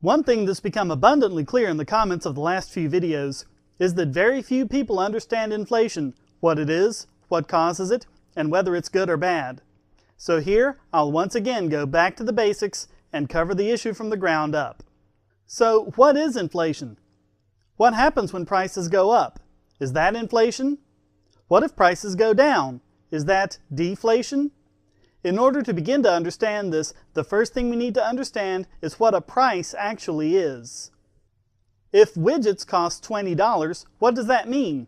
One thing that's become abundantly clear in the comments of the last few videos is that very few people understand inflation, what it is, what causes it, and whether it's good or bad. So here, I'll once again go back to the basics and cover the issue from the ground up. So, what is inflation? What happens when prices go up? Is that inflation? What if prices go down? Is that deflation? In order to begin to understand this, the first thing we need to understand is what a price actually is. If widgets cost $20, what does that mean?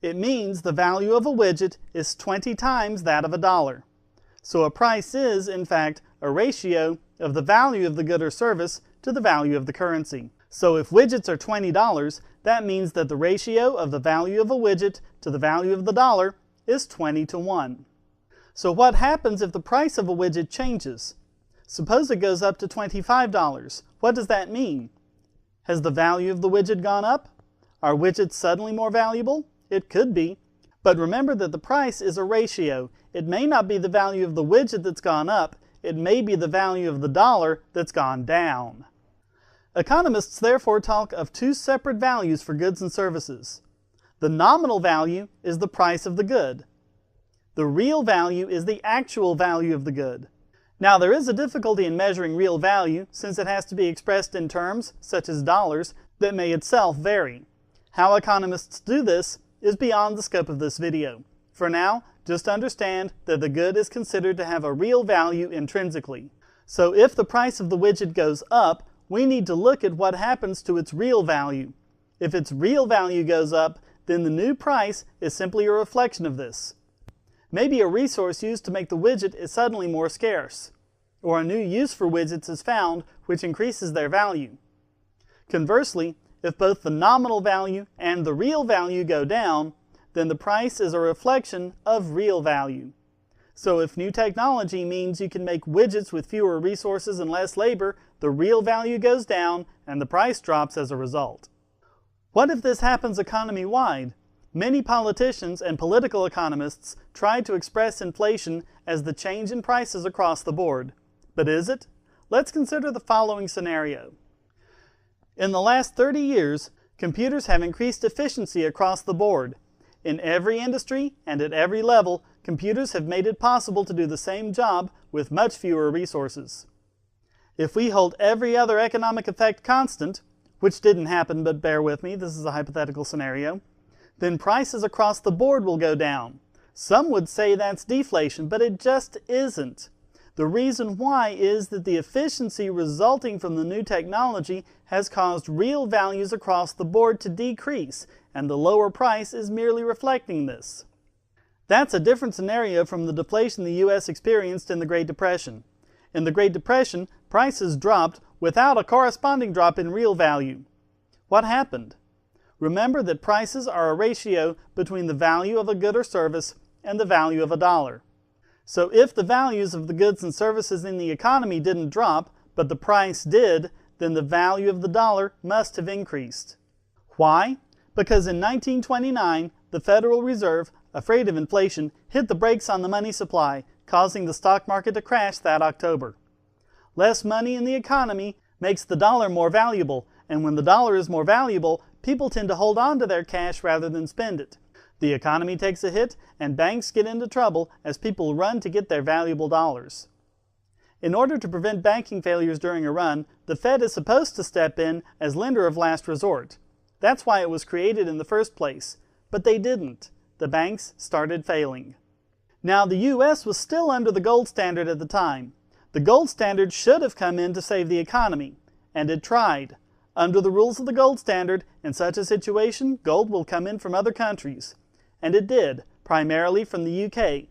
It means the value of a widget is 20 times that of a dollar. So a price is, in fact, a ratio of the value of the good or service to the value of the currency. So if widgets are $20, that means that the ratio of the value of a widget to the value of the dollar is 20 to 1. So what happens if the price of a widget changes? Suppose it goes up to $25. What does that mean? Has the value of the widget gone up? Are widgets suddenly more valuable? It could be. But remember that the price is a ratio. It may not be the value of the widget that's gone up. It may be the value of the dollar that's gone down. Economists therefore talk of two separate values for goods and services. The nominal value is the price of the good. The real value is the actual value of the good. Now, there is a difficulty in measuring real value since it has to be expressed in terms, such as dollars, that may itself vary. How economists do this is beyond the scope of this video. For now, just understand that the good is considered to have a real value intrinsically. So if the price of the widget goes up, we need to look at what happens to its real value. If its real value goes up, then the new price is simply a reflection of this. Maybe a resource used to make the widget is suddenly more scarce, or a new use for widgets is found which increases their value. Conversely, if both the nominal value and the real value go down, then the price is a reflection of real value. So if new technology means you can make widgets with fewer resources and less labor, the real value goes down and the price drops as a result. What if this happens economy-wide? Many politicians and political economists try to express inflation as the change in prices across the board. But is it? Let's consider the following scenario. In the last 30 years, computers have increased efficiency across the board. In every industry and at every level, computers have made it possible to do the same job with much fewer resources. If we hold every other economic effect constant, which didn't happen, but bear with me, this is a hypothetical scenario, then prices across the board will go down. Some would say that's deflation, but it just isn't. The reason why is that the efficiency resulting from the new technology has caused real values across the board to decrease, and the lower price is merely reflecting this. That's a different scenario from the deflation the U.S. experienced in the Great Depression. In the Great Depression, prices dropped without a corresponding drop in real value. What happened? Remember that prices are a ratio between the value of a good or service and the value of a dollar. So if the values of the goods and services in the economy didn't drop, but the price did, then the value of the dollar must have increased. Why? Because in 1929, the Federal Reserve, afraid of inflation, hit the brakes on the money supply, causing the stock market to crash that October. Less money in the economy makes the dollar more valuable, and when the dollar is more valuable, people tend to hold on to their cash rather than spend it. The economy takes a hit, and banks get into trouble as people run to get their valuable dollars. In order to prevent banking failures during a run, the Fed is supposed to step in as lender of last resort. That's why it was created in the first place. But they didn't. The banks started failing. Now, the U.S. was still under the gold standard at the time. The gold standard should have come in to save the economy, and it tried. Under the rules of the gold standard, in such a situation, gold will come in from other countries. And it did, primarily from the UK.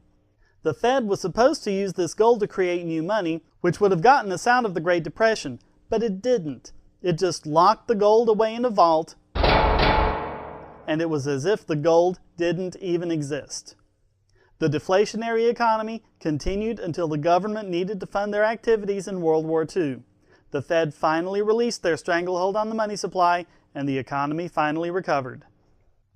The Fed was supposed to use this gold to create new money, which would have gotten us out of the Great Depression, but it didn't. It just locked the gold away in a vault, and it was as if the gold didn't even exist. The deflationary economy continued until the government needed to fund their activities in World War II. The Fed finally released their stranglehold on the money supply, and the economy finally recovered.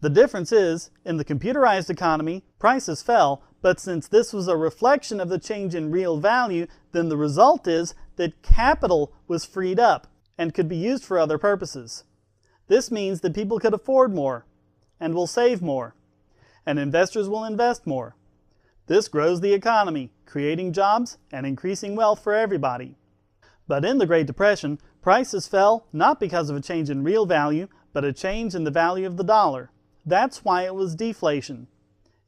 The difference is, in the computerized economy, prices fell, but since this was a reflection of the change in real value, then the result is that capital was freed up. and could be used for other purposes. This means that people could afford more and will save more, and investors will invest more. This grows the economy, creating jobs and increasing wealth for everybody. But in the Great Depression, prices fell not because of a change in real value, but a change in the value of the dollar. That's why it was deflation.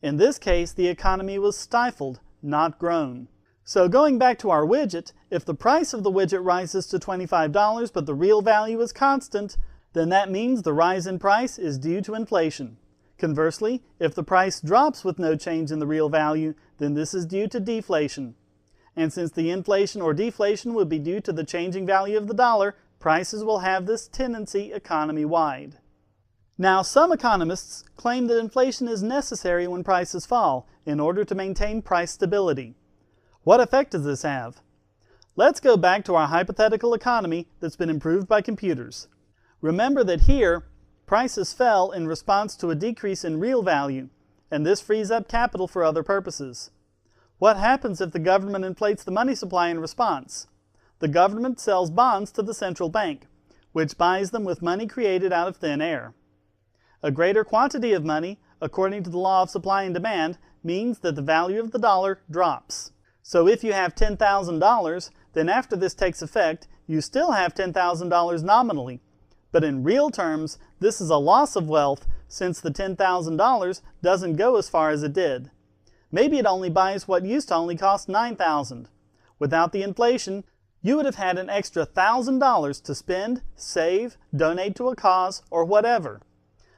In this case, the economy was stifled, not grown. So going back to our widget, if the price of the widget rises to $25 but the real value is constant, then that means the rise in price is due to inflation. Conversely, if the price drops with no change in the real value, then this is due to deflation. And since the inflation or deflation would be due to the changing value of the dollar, prices will have this tendency economy-wide. Now, some economists claim that inflation is necessary when prices fall in order to maintain price stability. What effect does this have? Let's go back to our hypothetical economy that's been improved by computers. Remember that here, prices fell in response to a decrease in real value, and this frees up capital for other purposes. What happens if the government inflates the money supply in response? The government sells bonds to the central bank, which buys them with money created out of thin air. A greater quantity of money, according to the law of supply and demand, means that the value of the dollar drops. So if you have $10,000, then after this takes effect, you still have $10,000 nominally. But in real terms, this is a loss of wealth since the $10,000 doesn't go as far as it did. Maybe it only buys what used to only cost $9,000. Without the inflation, you would have had an extra $1,000 to spend, save, donate to a cause, or whatever.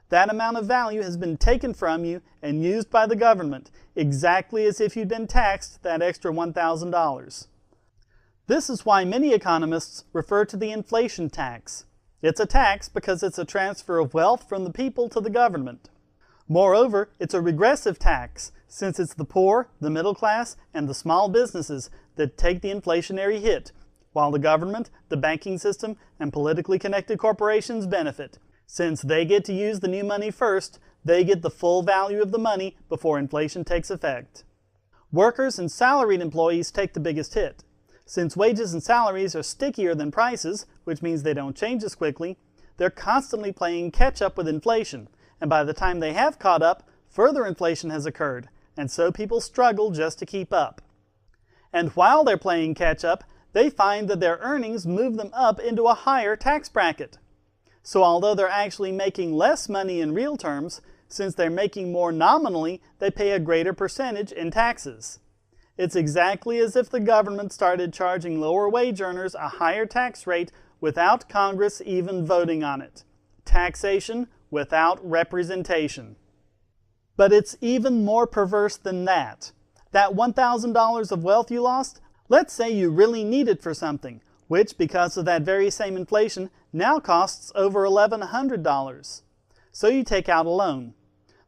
That amount of value has been taken from you and used by the government, exactly as if you'd been taxed that extra $1,000. This is why many economists refer to the inflation tax. It's a tax because it's a transfer of wealth from the people to the government. Moreover, it's a regressive tax, since it's the poor, the middle class, and the small businesses that take the inflationary hit, while the government, the banking system, and politically connected corporations benefit. Since they get to use the new money first, they get the full value of the money before inflation takes effect. Workers and salaried employees take the biggest hit. Since wages and salaries are stickier than prices, which means they don't change as quickly, they're constantly playing catch up with inflation, and by the time they have caught up, further inflation has occurred, and so people struggle just to keep up. And while they're playing catch up, they find that their earnings move them up into a higher tax bracket. So although they're actually making less money in real terms, since they're making more nominally, they pay a greater percentage in taxes. It's exactly as if the government started charging lower wage earners a higher tax rate without Congress even voting on it. Taxation without representation. But it's even more perverse than that. That $1,000 of wealth you lost, let's say you really need it for something, which, because of that very same inflation, now costs over $1,100. So you take out a loan.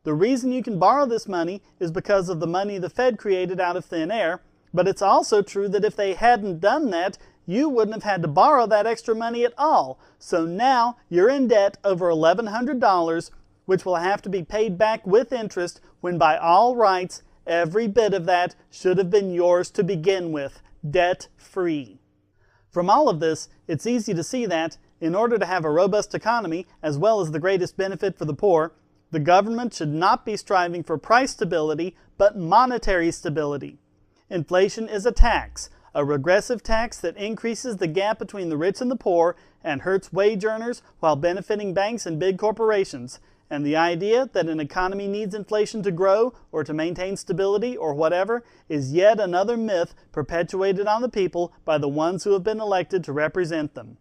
The reason you can borrow this money is because of the money the Fed created out of thin air, but it's also true that if they hadn't done that, you wouldn't have had to borrow that extra money at all. So now you're in debt over $1,100, which will have to be paid back with interest when by all rights, every bit of that should have been yours to begin with, debt-free. From all of this, it's easy to see that, in order to have a robust economy, as well as the greatest benefit for the poor, the government should not be striving for price stability, but monetary stability. Inflation is a tax, a regressive tax that increases the gap between the rich and the poor and hurts wage earners while benefiting banks and big corporations. And the idea that an economy needs inflation to grow or to maintain stability or whatever is yet another myth perpetuated on the people by the ones who have been elected to represent them.